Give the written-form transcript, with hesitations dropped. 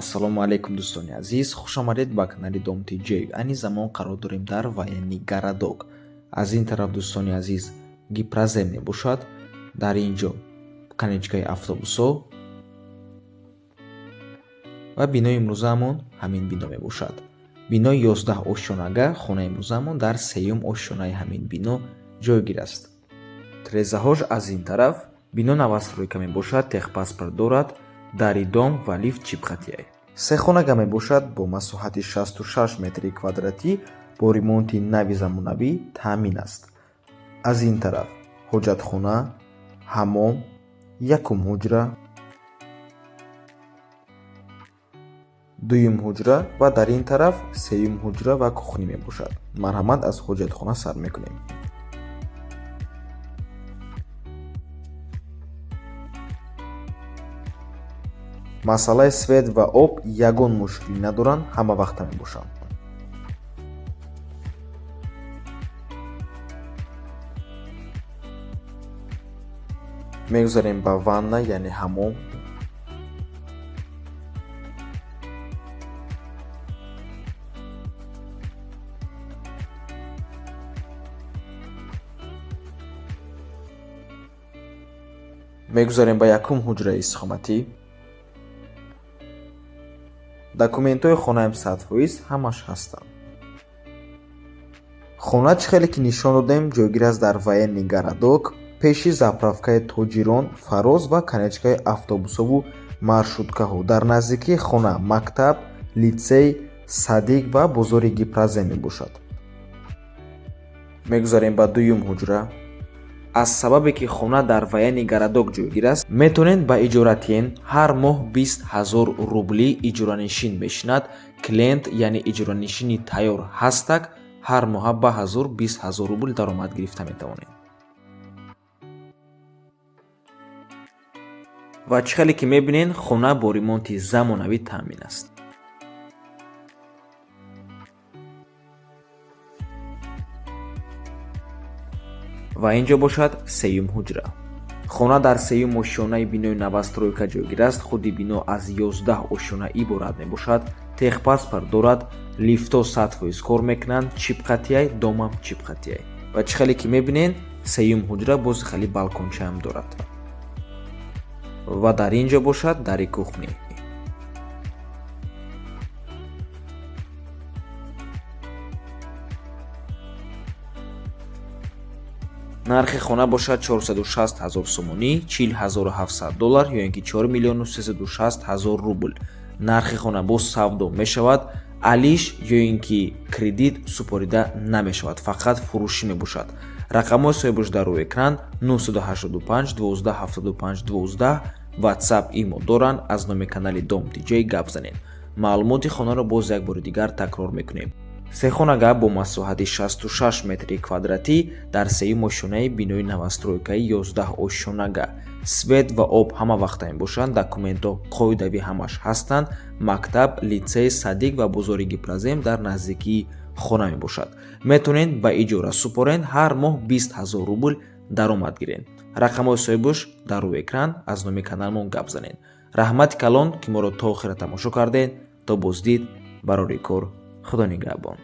Ассалому алейкум дӯстони азиз, хушомадед ба канали Dom.tj. Айни замон қарор дорем дар военный городок. Аз ин тараф дӯстони азиз гипразем мебошад. Дар инҷо канечкаи автобусо ва бинои имрӯзаамон ҳамин бино мебошад. Бинои 11 ошшонага хонаи имрӯзаамон дар сеюм ошшонаи ҳамин бино ҷойгир аст. Трезаҳош аз ин тараф бино навастройка мебошад, техпаспорт дорад, дари дом ва лифт чипхатияй. Се хонага мебошад бо масоҳати 66 метри квадратӣ бо ремонти нави замонавӣ таъмин аст. Аз ин тараф ҳоҷатхона, ҳаммом, якум ҳуҷра, дуюм ҳуҷра ва дар ин тараф сеюм ҳуҷра ва кухнӣ мебошад. Марҳамат, аз ҳоҷатхона сар мекунем. масъалаи свет ва об ягон мушкилӣ надоранд, ҳама вақта мебошанд. мегузарем ба ванна, яъне ҳаммом. мегузарем ба якум ҳуҷраи истиқоматӣ. документҳои хонаам 100% ҳамаш ҳастанд. хона чӣ хеле ки нишон додем ҷойгир аст дар военный городок, пеши заправкаи тоҷирон, фароз ва канечкаи автобусову маршруткаҳо. Дар наздикии хона мактаб, литсей, садик ва бозори гипразем мебошад. мегузарем ба дуюм ҳуҷра. аз сабабе ки хона дар военный городок ҷойгир аст, метавонед ба иҷоратиен ҳар моҳ 20 000 рубли иҷоранишин мешинад. клиент яъне иҷоранишини тайёр ҳастак ҳар моҳа ба ҳазур 20 000 рубл даромад гирифта метавонед. ва чӣ хеле ки мебинед, хона бо ремонти замонавӣ таъмин аст. ва инҷо бошад сеюм ҳуҷра. хона дар сеюм ошшонаи бинои навастройка ҷойгир аст. худи бино аз 11 ошшона иборат мебошад. техпаспорт дорад, лифто 100% кор мекунанд, чипхатияй, домам чипхатияй. ва чӣ хеле ки мебинед, сеюм ҳуҷра бози хали балкончаам дорад. ва дар инҷо бошад дари кухнӣ. нархи хона бошад 460 000 сомонӣ, 40 700 $, ё ин ки 4 360 000 рубл. нархи хона боз савдо мешавад. алиш ё ин ки кредит супорида намешавад, фақат фурӯшӣ мебошад. рақамҳои соҳибаш дар рӯи экран 985 12 75 12 WhatsApp имо доранд. аз номи канали Dom.tj гап занед. маълумоти хонаро боз як бори дигар такрор мекунем. се хонага бо масоҳати 66 метри квадратӣ дар сеюм ошшонаи бинои навастройкаи 11 ошшонага. свет ва об ҳама вақта мебошанд. документҳо қоидавӣ ҳамаш ҳастанд. мактаб, литсей, садик ва бозори гипразем дар наздикии хона мебошад. метавонед ба иҷора супоред, ҳар моҳ 20 000 рубл даромад гиред. рақамҳои соҳибаш дар рӯи экран. аз номи каналмон гап занед. раҳмати калон ки моро то охира тамошо кардед. то боздид барори кор. худо нигаҳбон.